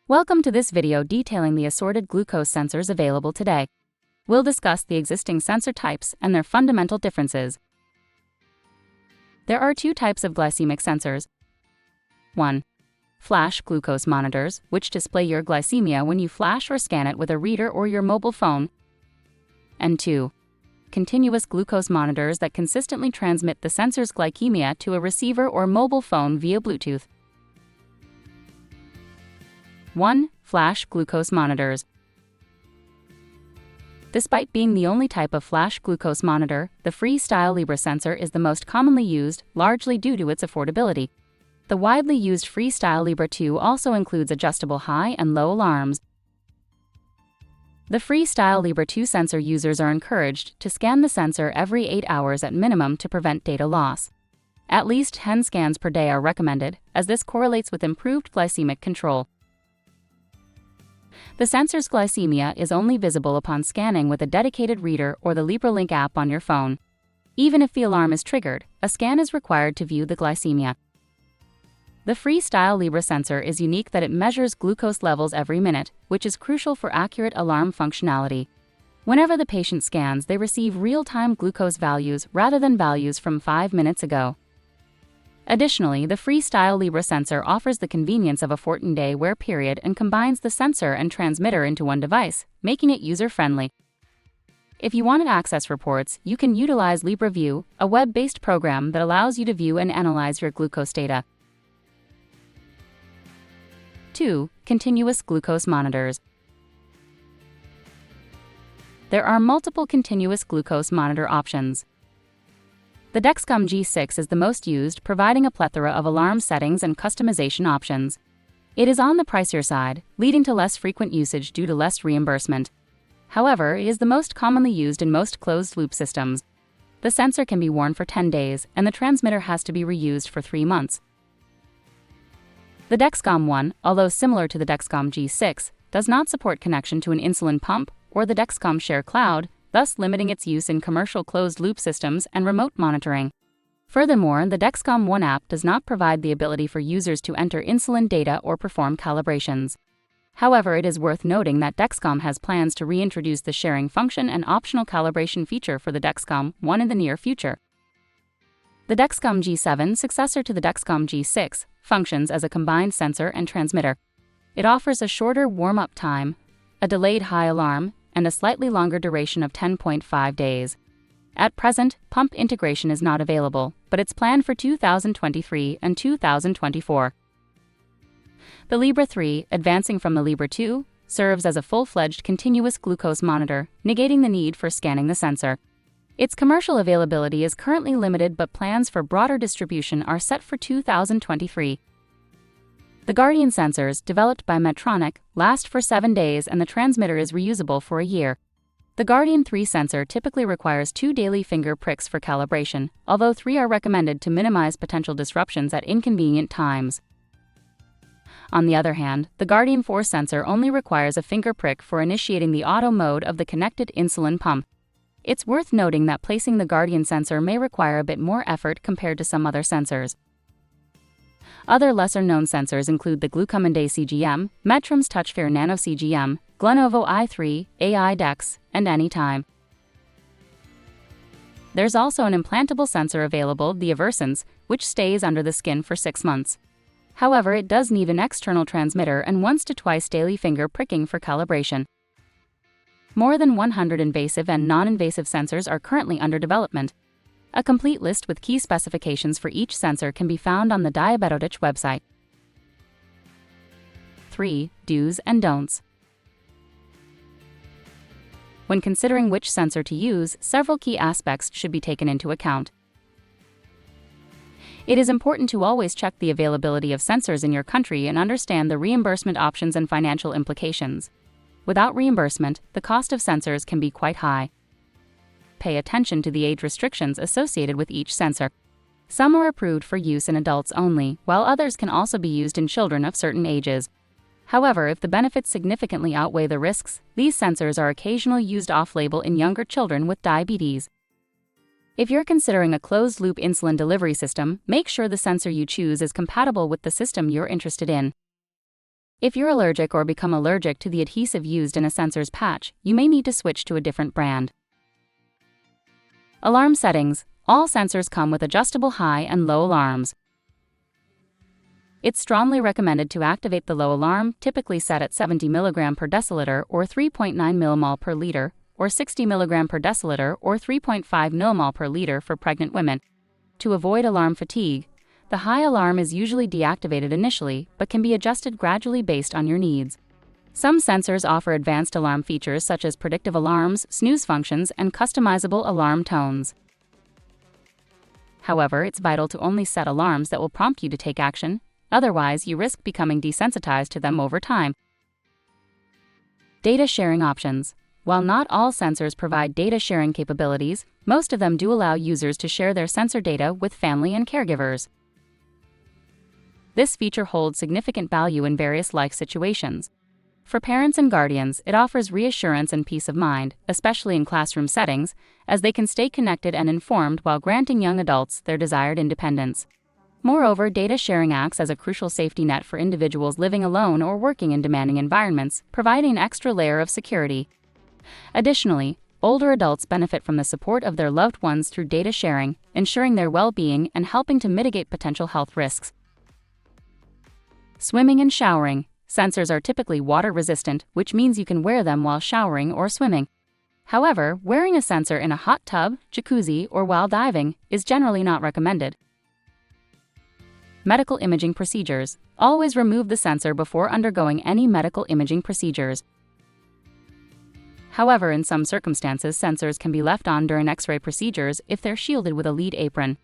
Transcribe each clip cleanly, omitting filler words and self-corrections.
Welcome to this video detailing the assorted glucose sensors available today. We'll discuss the existing sensor types and their fundamental differences. There are two types of glycemic sensors. 1. Flash glucose monitors, which display your glycemia when you flash or scan it with a reader or your mobile phone. And 2. Continuous glucose monitors that consistently transmit the sensor's glycaemia to a receiver or mobile phone via Bluetooth. 1. Flash glucose monitors. Despite being the only type of flash glucose monitor, the Freestyle Libre sensor is the most commonly used, largely due to its affordability. The widely used Freestyle Libre 2 also includes adjustable high and low alarms. The Freestyle Libre 2 sensor users are encouraged to scan the sensor every 8 hours at minimum to prevent data loss. At least 10 scans per day are recommended, as this correlates with improved glycemic control. The sensor's glycemia is only visible upon scanning with a dedicated reader or the LibreLink app on your phone. Even if the alarm is triggered, a scan is required to view the glycemia. The Freestyle Libre sensor is unique that it measures glucose levels every minute, which is crucial for accurate alarm functionality. Whenever the patient scans, they receive real-time glucose values rather than values from 5 minutes ago. Additionally, the Freestyle Libre sensor offers the convenience of a 14-day wear period and combines the sensor and transmitter into one device, making it user-friendly. If you want to access reports, you can utilize LibreView, a web-based program that allows you to view and analyze your glucose data. 2. Continuous glucose monitors. There are multiple continuous glucose monitor options. The Dexcom G6 is the most used, providing a plethora of alarm settings and customization options. It is on the pricier side, leading to less frequent usage due to less reimbursement. However, it is the most commonly used in most closed-loop systems. The sensor can be worn for 10 days, and the transmitter has to be reused for 3 months. The Dexcom One, although similar to the Dexcom G6, does not support connection to an insulin pump or the Dexcom Share Cloud, thus limiting its use in commercial closed-loop systems and remote monitoring. Furthermore, the Dexcom One app does not provide the ability for users to enter insulin data or perform calibrations. However, it is worth noting that Dexcom has plans to reintroduce the sharing function and optional calibration feature for the Dexcom One in the near future. The Dexcom G7, successor to the Dexcom G6, functions as a combined sensor and transmitter. It offers a shorter warm-up time, a delayed high alarm, and a slightly longer duration of 10.5 days. At present, pump integration is not available, but it's planned for 2023 and 2024. The Libre 3, advancing from the Libre 2, serves as a full-fledged continuous glucose monitor, negating the need for scanning the sensor. Its commercial availability is currently limited, but plans for broader distribution are set for 2023. The Guardian sensors, developed by Medtronic, last for 7 days and the transmitter is reusable for a year. The Guardian 3 sensor typically requires 2 daily finger pricks for calibration, although 3 are recommended to minimize potential disruptions at inconvenient times. On the other hand, the Guardian 4 sensor only requires a finger prick for initiating the auto mode of the connected insulin pump. It's worth noting that placing the Guardian sensor may require a bit more effort compared to some other sensors. Other lesser-known sensors include the Glucomonday CGM, Medtrum's TouchFair Nano CGM, Glenovo i3, AI Dex, and Anytime. There's also an implantable sensor available, the Eversense, which stays under the skin for 6 months. However, it does need an external transmitter and once to twice daily finger pricking for calibration. More than 100 invasive and non-invasive sensors are currently under development. A complete list with key specifications for each sensor can be found on the Diabetotech website. 3. Do's and don'ts. When considering which sensor to use, several key aspects should be taken into account. It is important to always check the availability of sensors in your country and understand the reimbursement options and financial implications. Without reimbursement, the cost of sensors can be quite high. Pay attention to the age restrictions associated with each sensor. Some are approved for use in adults only, while others can also be used in children of certain ages. However, if the benefits significantly outweigh the risks, these sensors are occasionally used off-label in younger children with diabetes. If you're considering a closed-loop insulin delivery system, make sure the sensor you choose is compatible with the system you're interested in. If you're allergic or become allergic to the adhesive used in a sensor's patch, you may need to switch to a different brand. Alarm settings. All sensors come with adjustable high and low alarms. It's strongly recommended to activate the low alarm, typically set at 70 mg per deciliter or 3.9 mmol per liter, or 60 mg per deciliter or 3.5 mmol per liter for pregnant women. To avoid alarm fatigue, the high alarm is usually deactivated initially but can be adjusted gradually based on your needs. Some sensors offer advanced alarm features such as predictive alarms, snooze functions, and customizable alarm tones. However, it's vital to only set alarms that will prompt you to take action, otherwise you risk becoming desensitized to them over time. Data sharing options. While not all sensors provide data sharing capabilities, most of them do allow users to share their sensor data with family and caregivers. This feature holds significant value in various life situations. For parents and guardians, it offers reassurance and peace of mind, especially in classroom settings, as they can stay connected and informed while granting young adults their desired independence. Moreover, data sharing acts as a crucial safety net for individuals living alone or working in demanding environments, providing an extra layer of security. Additionally, older adults benefit from the support of their loved ones through data sharing, ensuring their well-being and helping to mitigate potential health risks. Swimming and showering. Sensors are typically water-resistant, which means you can wear them while showering or swimming. However, wearing a sensor in a hot tub, jacuzzi, or while diving is generally not recommended. Medical imaging procedures. Always remove the sensor before undergoing any medical imaging procedures. However, in some circumstances, sensors can be left on during X-ray procedures if they're shielded with a lead apron.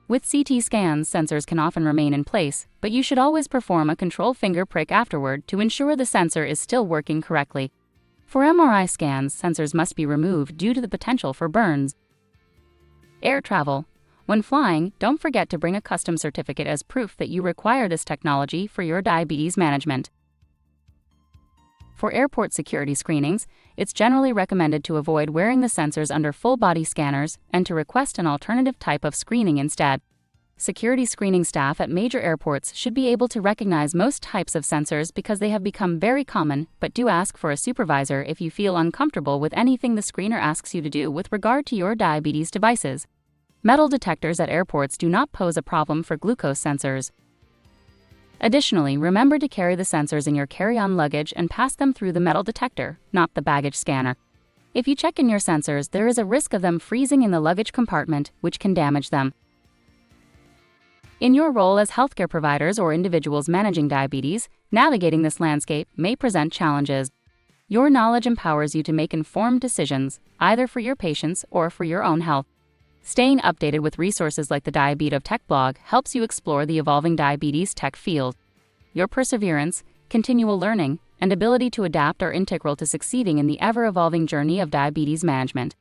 With CT scans, sensors can often remain in place, but you should always perform a control finger prick afterward to ensure the sensor is still working correctly. For MRI scans, sensors must be removed due to the potential for burns. Air travel. When flying, don't forget to bring a customs certificate as proof that you require this technology for your diabetes management. For airport security screenings, it's generally recommended to avoid wearing the sensors under full-body scanners and to request an alternative type of screening instead. Security screening staff at major airports should be able to recognize most types of sensors because they have become very common, but do ask for a supervisor if you feel uncomfortable with anything the screener asks you to do with regard to your diabetes devices. Metal detectors at airports do not pose a problem for glucose sensors. Additionally, remember to carry the sensors in your carry-on luggage and pass them through the metal detector, not the baggage scanner. If you check in your sensors, there is a risk of them freezing in the luggage compartment, which can damage them. In your role as healthcare providers or individuals managing diabetes, navigating this landscape may present challenges. Your knowledge empowers you to make informed decisions, either for your patients or for your own health. Staying updated with resources like the Diabetotech blog helps you explore the evolving diabetes tech field. Your perseverance, continual learning, and ability to adapt are integral to succeeding in the ever-evolving journey of diabetes management.